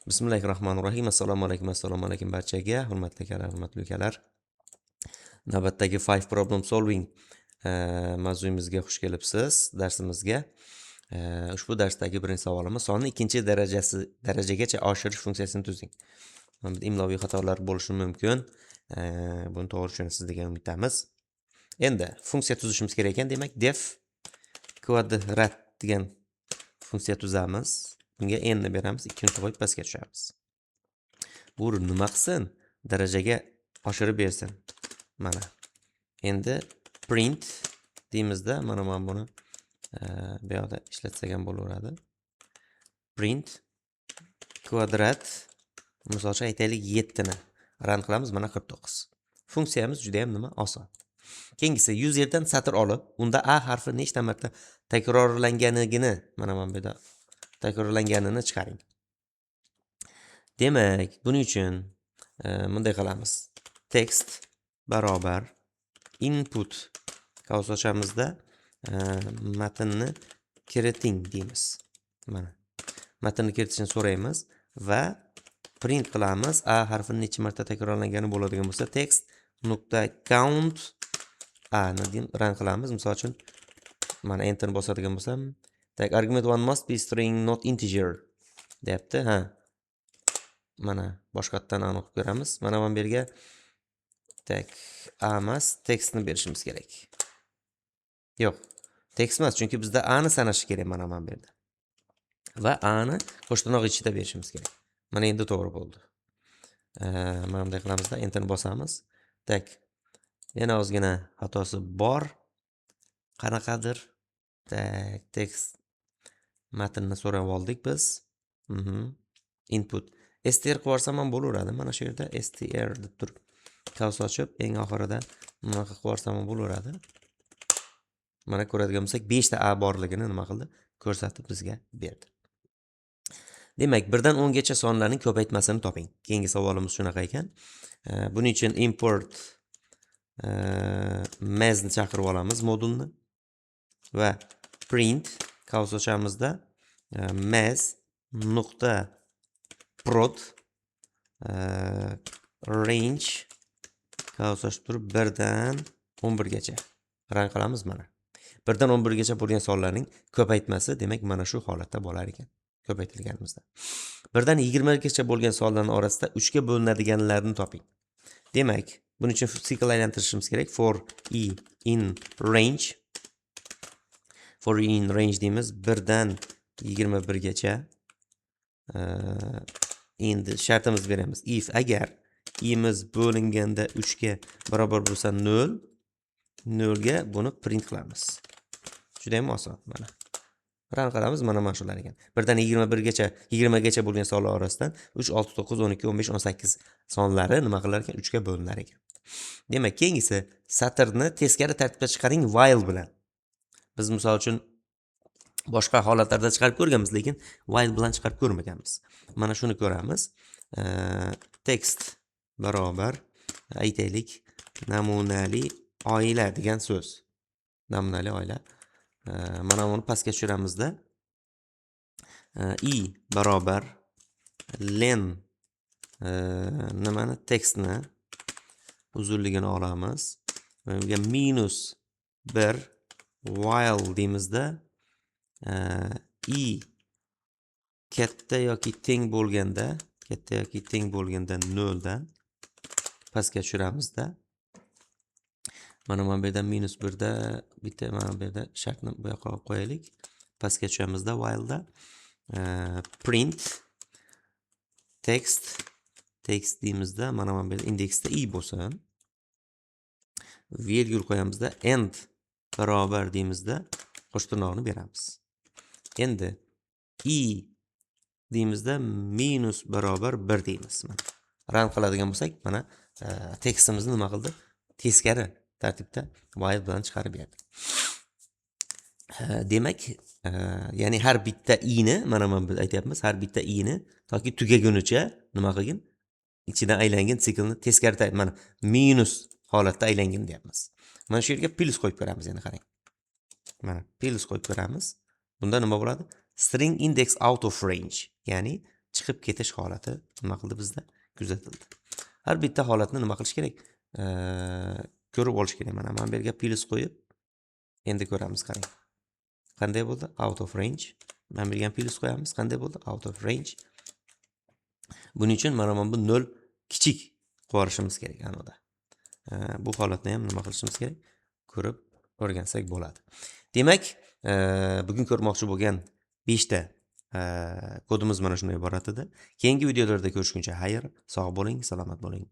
Bismillahirrohmanirrohim. Assalomu alaykum barchaga. Hurmatli akalar, hurmatli ukalar. Navbatdagi 5 problem solving mavzuyimizga xush kelibsiz. Darsimizga. Ushbu darsdagi birinchi savolimiz sonni ikkinchi darajagacha oshirish funksiyasini tuzing. Mana bu imloviy xatolar bo'lishi mumkin. Buni to'g'ri tushunasiz degan umiddamiz. Endi funksiya tuzishimiz kerak ekan, demak def kvadrat degan funksiya tuzamiz. Bunga n ni beramiz, 2 ni qo'yib pastga tushamiz. Bu nima qilsin? Darajaga oshirib bersin. Mana. Endi print deymizda, mana men buni bu yoqda ishlatsak ham bo'laveradi. Print kvadrat, misol uchun aytaylik 7 ni run qilamiz, mana 49. Funksiyamiz juda ham nima? Oson. Keyingisi userdan satr olib, unda a harfi nechta marta takrorlanganligini, mana men bu yerda takrorlanganini chiqaring. Demak, buning uchun bunday qilamiz. Text barobar input qavs ochamizda matnni kiriting deymiz. Mana. Matnni kiritishni so'raymiz va print qilamiz. A harfini necha marta takrorlangani bo'ladigan bo'lsa, text nuqta count a ni run qilamiz. Misol uchun mana enter bosadigan bo'lsam, tak argument one must be string not integer deyapti. Ha. Mana boshqatdan aniq ko'ramiz. Mana men bu yerga tak a emas, tekstni berishimiz kerak. Yo'q, tekst emas, chunki bizda a ni sanash kerak mana men bu yerda. Va a ni qo'shtirnoq ichida berishimiz kerak. Mana endi to'g'ri bo'ldi. Mana bunday qilamizda, enter bosamiz. Tak. Yana ozgina xatosi bor. Qanaqadir tak tekst matnni so'rab oldik biz. Input str qilib yuborsam ham bo'laveradi. Mana shu yerda str deb turib qavs ochib, eng oxirida bunaqa qilib yuborsam ham bo'laveradi. Mana ko'radigan bo'lsak, 5 ta a borligini nima qildi? Ko'rsatib bizga berdi. Demak, 1 dan 10 gacha sonlarning ko'paytmasini toping. Keyingi savolimiz shunaqa ekan. Buning uchun import math ni chaqirib olamiz modulni va print qavs ochamizda math nuqta prod range qavs ochib turib 1 dan 11 gacha run qilamiz mana. 1 dan 11 gacha bo'lgan sonlarning ko'paytmasi, demak, mana shu holatda bo'lar ekan. Ko'paytirilganimizda. 1 dan 20 gacha bo'lgan sonlarning orasida 3 ga bo'linadiganlarni toping. Demak, buning uchun sikl aylantirishimiz kerak. For i in range. For i in range deymiz. 1 dan 21 gacha. Endi shartimizni beramiz. If agar i'miz bo'linganda 3 ga barobar bo'lsa 0, 0 ga buni print qilamiz. Juda ham oson mana. Run qilamiz, mana shular ekan. 1 dan 21 gacha, 20 gacha bo'lgan sonlar orasidan 3, 6, 9, 12, 15, 18 sonlari nima qilar ekan? 3 ga bo'linar ekan. Demak, keyingisi satrni teskari tartibda chiqaring while bilan. Biz misol uchun boshqa holatlarda chiqarib ko'rganmiz, lekin while bilan chiqarib ko'rmaganmiz. Mana shuni ko'ramiz. Text barobar aytaylik namunali oila degan so'z. Namunali oila. Mana buni pastga tushiramizda i barobar len nimani tekstni uzunligini olamiz. Bunga -1 while deymizda i katta yoki teng bo'lganda 0 dan pastga tushiramizda. Mana bu yerda -1 da bitta, mana bu yerda shartni bu yoqqa olib qo'yaylik. Pastga tushamizda while da print text deymizda, mana bu yerda indeksda i bo'lsin. Virgul qo'yamizda end barobar deymizda qo'shtirnoqni beramiz. Endi i deymizda minus barobar 1 deymiz. Run qiladigan bo'lsak, mana tekstimizni nima qildi? Teskari tartibda while bilan chiqarib berdi. Demak, ya'ni har bitta i ni, mana biz aytyapmiz, har bitta i ni toki tugagunicha nima qilgin? Ichidan aylangin siklni teskari tartib, mana minus holatda aylangin deyapmiz. Mana shu yerga plus qo'yib ko'ramiz, endi qarang. Mana plus qo'yib ko'ramiz. Bunda nima bo'ladi? String index out of range, ya'ni chiqib ketish holati nima qildi bizda kuzatildi. Har bitta holatni nima qilish kerak? Ko'rib olish kerak. Mana men bu yerga plus qo'yib, endi ko'ramiz qarang. Qanday bo'ldi? Out of range. Men bu yerga plus qo'yamiz. Qanday bo'ldi? Out of range. Buning uchun mana bu 0 kichik qo'yishimiz kerak anoda. Bu holatni ham nima qilishimiz kerak? Ko'rib o'rgansak bo'ladi. Demak, bugun ko'rmoqchi bo'lgan 5 ta kodimiz mana shunday iborat edi. Keyingi videolarda ko'rishguncha xayr, sog' bo'ling, salomat bo'ling.